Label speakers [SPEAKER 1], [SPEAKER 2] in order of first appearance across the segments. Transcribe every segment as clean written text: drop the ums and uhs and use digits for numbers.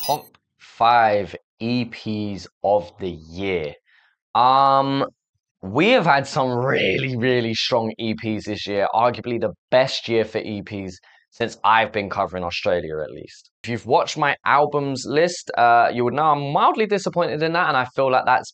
[SPEAKER 1] top 5 EPs of the year. We have had some really strong EPs this year, arguably the best year for EPs since I've been covering Australia, at least. If you've watched my albums list, you would know I'm mildly disappointed in that, and I feel like that's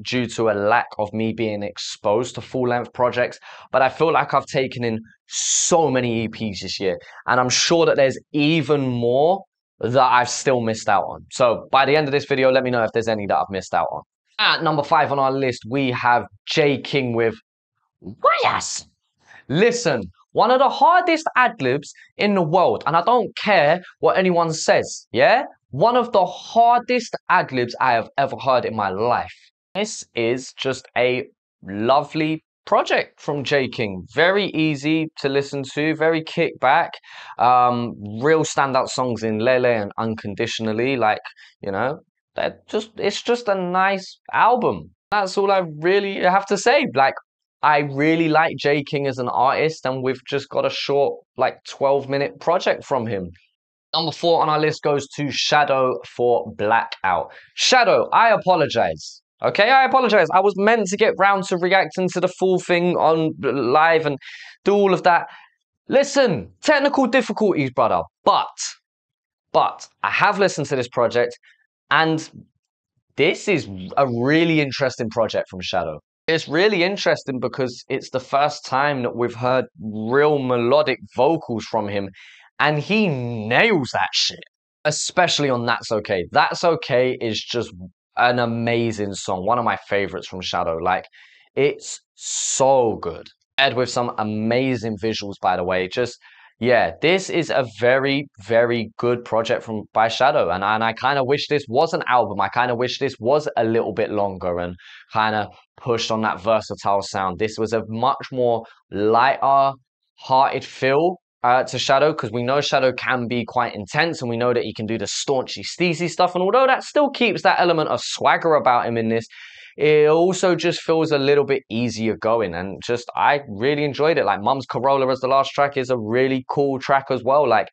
[SPEAKER 1] due to a lack of me being exposed to full-length projects. But I feel like I've taken in so many EPs this year, and I'm sure that there's even more that I've still missed out on. So by the end of this video, let me know if there's any that I've missed out on. At number 5 on our list, we have J King with Wires. Listen, one of the hardest ad-libs in the world, and I don't care what anyone says, yeah? One of the hardest ad-libs I have ever heard in my life. This is just a lovely project from J King. Very easy to listen to, very kickback. Real standout songs in Lele and Unconditionally, like, you know, it's just a nice album. That's all I really have to say. Like, I really like J King as an artist, and we've just got a short, like, 12-minute project from him. Number 4 on our list goes to Shadow for Blackout. Shadow, I apologize. Okay, I apologize. I was meant to get round to reacting to the full thing on live and do all of that. Listen, technical difficulties, brother. But I have listened to this project, and this is a really interesting project from Shadow. It's really interesting because it's the first time that we've heard real melodic vocals from him, and he nails that shit, especially on That's Okay. That's Okay is just an amazing song, one of my favorites from Shadow. Like, it's so good. And with some amazing visuals, by the way. Just, yeah, this is a very good project by Shadow, and I kind of wish this was an album. I kind of wish this was a little bit longer and kind of pushed on that versatile sound. This was a much more lighter hearted feel to Shadow, because we know Shadow can be quite intense, and we know that he can do the staunchy steezy stuff, and although that still keeps that element of swagger about him in this, it also just feels a little bit easier going, and just I really enjoyed it. Like, Mum's Corolla as the last track is a really cool track as well. Like,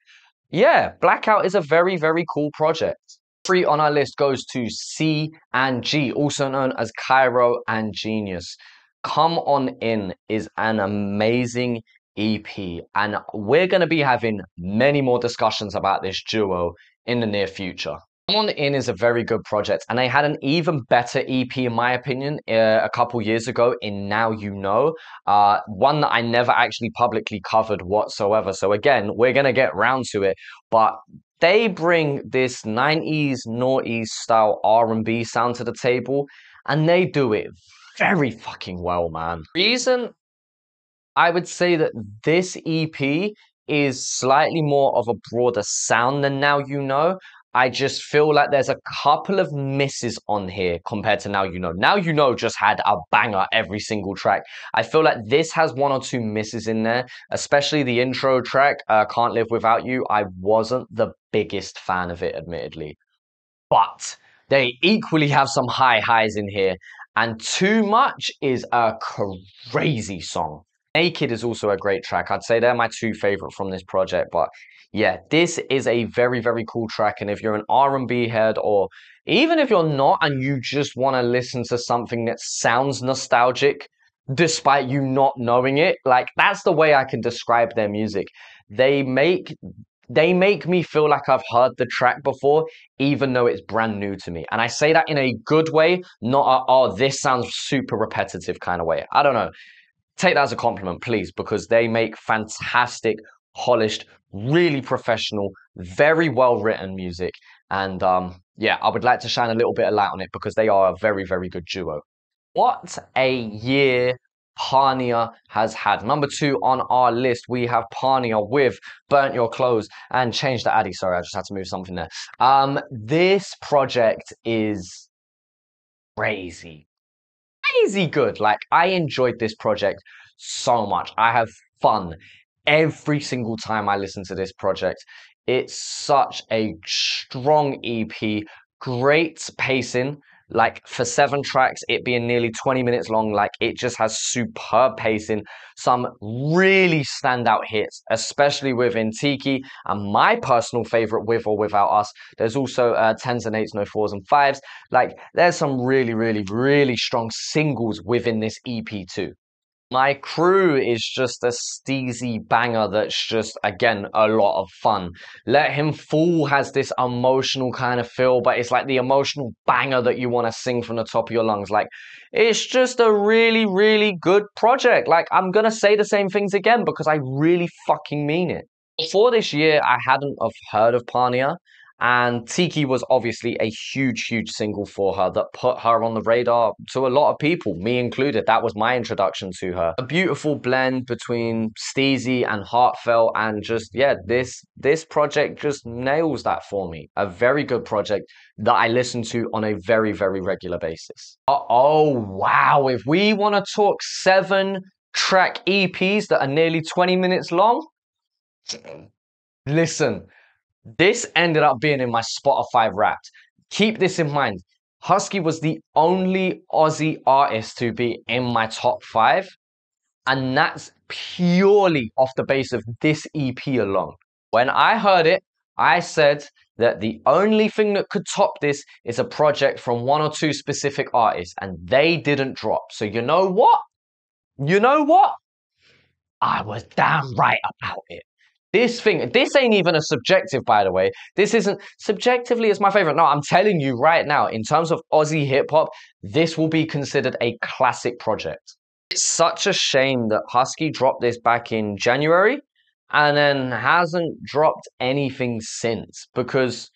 [SPEAKER 1] yeah, Blackout is a very cool project. 3 on our list goes to C and G, also known as Cairo and Genius. Come On In is an amazing EP, and we're going to be having many more discussions about this duo in the near future. Come On In is a very good project, and they had an even better EP, in my opinion, a couple years ago in Now You Know, one that I never actually publicly covered whatsoever. So again, we're going to get round to it, but they bring this 90s, noughties style R&B sound to the table, and they do it very fucking well, man. Reason I would say that this EP is slightly more of a broader sound than Now You Know. I just feel like there's a couple of misses on here compared to Now You Know. Now You Know just had a banger every single track. I feel like this has 1 or 2 misses in there, especially the intro track, Can't Live Without You. I wasn't the biggest fan of it, admittedly. But they equally have some high highs in here, and Too Much is a crazy song. Naked is also a great track. I'd say they're my 2 favorite from this project, but yeah, this is a very cool track, and if you're an R&B head, or even if you're not and you just want to listen to something that sounds nostalgic despite you not knowing it, like, that's the way I can describe their music. They make me feel like I've heard the track before, even though it's brand new to me. And I say that in a good way, not a, oh, this sounds super repetitive kind of way. I don't know. Take that as a compliment, please, because they make fantastic, polished, really professional, very well-written music. And yeah, I would like to shine a little bit of light on it because they are a very good duo. What a year Pania has had. Number 2 on our list, we have Pania with Burnt Your Clothes and Change the Addy. Sorry, I just had to move something there. This project is crazy good. Like, I enjoyed this project so much. I have fun every single time I listen to this project. It's such a strong EP, great pacing. Like for 7 tracks, it being nearly 20 minutes long, like it just has superb pacing, some really standout hits, especially within Tiki, and my personal favorite, With or Without Us. There's also 10s and 8s, no 4s and 5s. Like there's some really, really, really strong singles within this EP too. My Crew is just a steezy banger that's just, again, a lot of fun. Let Him Fall has this emotional kind of feel, but it's like the emotional banger that you want to sing from the top of your lungs. Like, it's just a really, really good project. Like, I'm going to say the same things again because I really fucking mean it. Before this year, I hadn't have heard of Pania. And Tiki was obviously a huge, huge single for her that put her on the radar to a lot of people, me included. That was my introduction to her. A beautiful blend between steezy and heartfelt, and just, yeah, this project just nails that for me. A very good project that I listen to on a very, very regular basis. Oh, wow. If we want to talk 7-track EPs that are nearly 20 minutes long, listen. This ended up being in my Spotify Wrapped. Keep this in mind. Husky was the only Aussie artist to be in my top 5. And that's purely off the base of this EP alone. When I heard it, I said that the only thing that could top this is a project from 1 or 2 specific artists. And they didn't drop. So you know what? You know what? I was damn right about it. This ain't even a subjective, by the way. This isn't subjectively, it's my favorite. No, I'm telling you right now, in terms of Aussie hip hop, this will be considered a classic project. It's such a shame that Husky dropped this back in January and then hasn't dropped anything since, because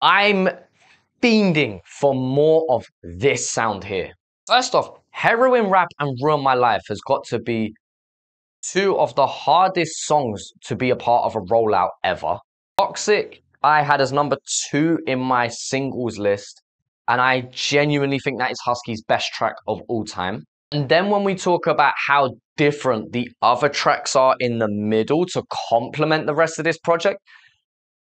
[SPEAKER 1] I'm fiending for more of this sound here. First off, Heroin Rap and Ruin My Life has got to be 2 of the hardest songs to be a part of a rollout ever. Toxic, I had as number 2 in my singles list, and I genuinely think that is Husky's best track of all time. And then when we talk about how different the other tracks are in the middle to complement the rest of this project,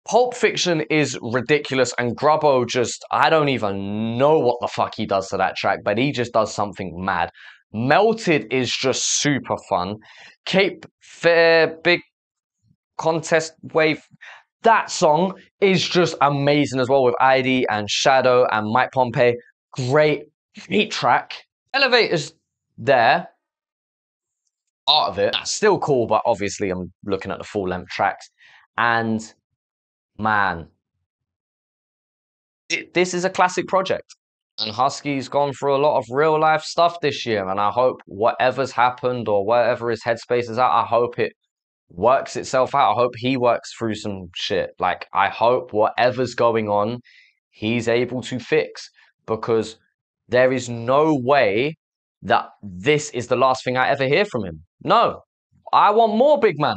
[SPEAKER 1] Pulp Fiction is ridiculous, and Grubbo just, I don't even know what the fuck he does to that track, but he just does something mad. Melted is just super fun. Cape Fair, Big Contest Wave, that song is just amazing as well, with ID and Shadow and Mike Pompey. Great track. Elevator's there, part of it. That's still cool, but obviously I'm looking at the full length tracks. And man, this is a classic project. And Husky's gone through a lot of real life stuff this year, and I hope whatever's happened or wherever his headspace is at, I hope it works itself out. I hope he works through some shit. Like, I hope whatever's going on, he's able to fix, because there is no way that this is the last thing I ever hear from him. No, I want more, big man.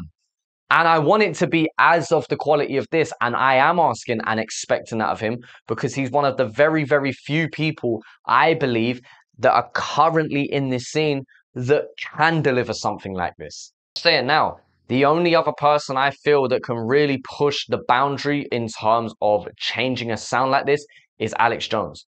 [SPEAKER 1] And I want it to be as of the quality of this. And I am asking and expecting that of him, because he's one of the very, very few people, I believe, that are currently in this scene that can deliver something like this. I'll say it now. The only other person I feel that can really push the boundary in terms of changing a sound like this is Alex Jones.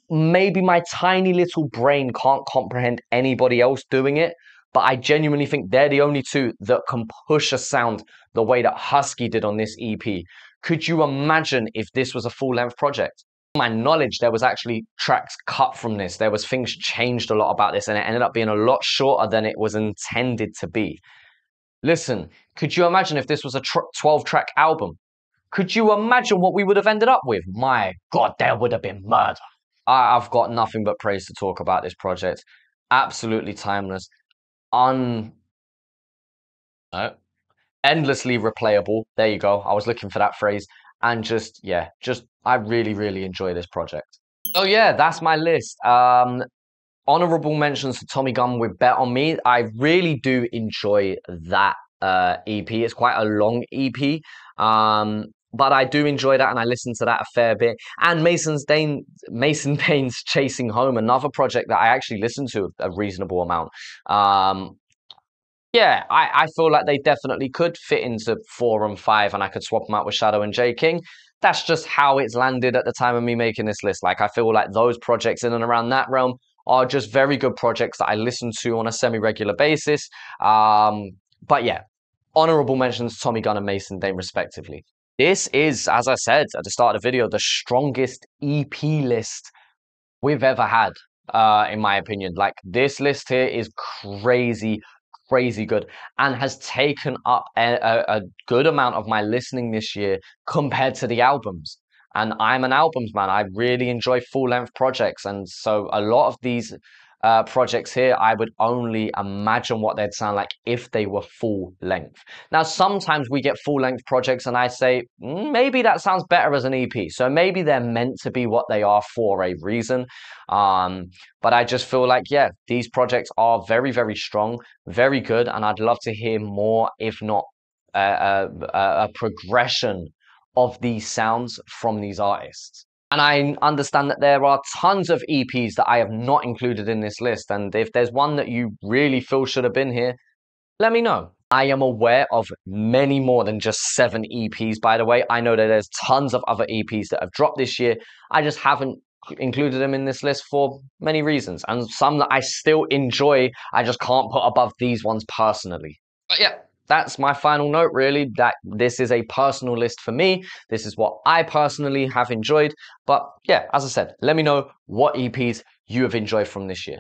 [SPEAKER 1] Maybe my tiny little brain can't comprehend anybody else doing it, but I genuinely think they're the only 2 that can push a sound the way that Husky did on this EP. Could you imagine if this was a full-length project? To my knowledge, there was actually tracks cut from this. There was things changed a lot about this, and it ended up being a lot shorter than it was intended to be. Listen, could you imagine if this was a 12-track album? Could you imagine what we would have ended up with? My God, there would have been murder. I've got nothing but praise to talk about this project. Absolutely timeless. Endlessly replayable. There you go. I was looking for that phrase. And I really, really enjoy this project. Oh yeah, that's my list. Honourable mentions to Tommy Gunn with Bet On Me. I really do enjoy that EP. It's quite a long EP. But I do enjoy that, and I listen to that a fair bit. And Mason Dane's Chasing Home, another project that I actually listen to a reasonable amount. Yeah, I feel like they definitely could fit into 4 and 5, and I could swap them out with Shadow and J King. that's just how it's landed at the time of me making this list. Like, I feel like those projects in and around that realm are just very good projects that I listen to on a semi-regular basis. But yeah, honorable mentions Tommy Gunn and Mason Dane respectively. This is, as I said at the start of the video, the strongest EP list we've ever had, in my opinion. Like, this list here is crazy, crazy good, and has taken up a good amount of my listening this year compared to the albums. And I'm an albums man. I really enjoy full-length projects, and so a lot of these projects here, I would only imagine what they'd sound like if they were full length. Now, sometimes we get full length projects and I say, maybe that sounds better as an EP. So maybe they're meant to be what they are for a reason. But I just feel like, yeah, these projects are very, very strong, very good. And I'd love to hear more, if not a progression of these sounds from these artists. And I understand that there are tons of EPs that I have not included in this list. And if there's one that you really feel should have been here, let me know. I am aware of many more than just 7 EPs, by the way. I know that there's tons of other EPs that have dropped this year. I just haven't included them in this list for many reasons. And some that I still enjoy, I just can't put above these ones personally. But yeah, that's my final note, really, that this is a personal list for me. This is what I personally have enjoyed. But yeah, as I said, let me know what EPs you have enjoyed from this year.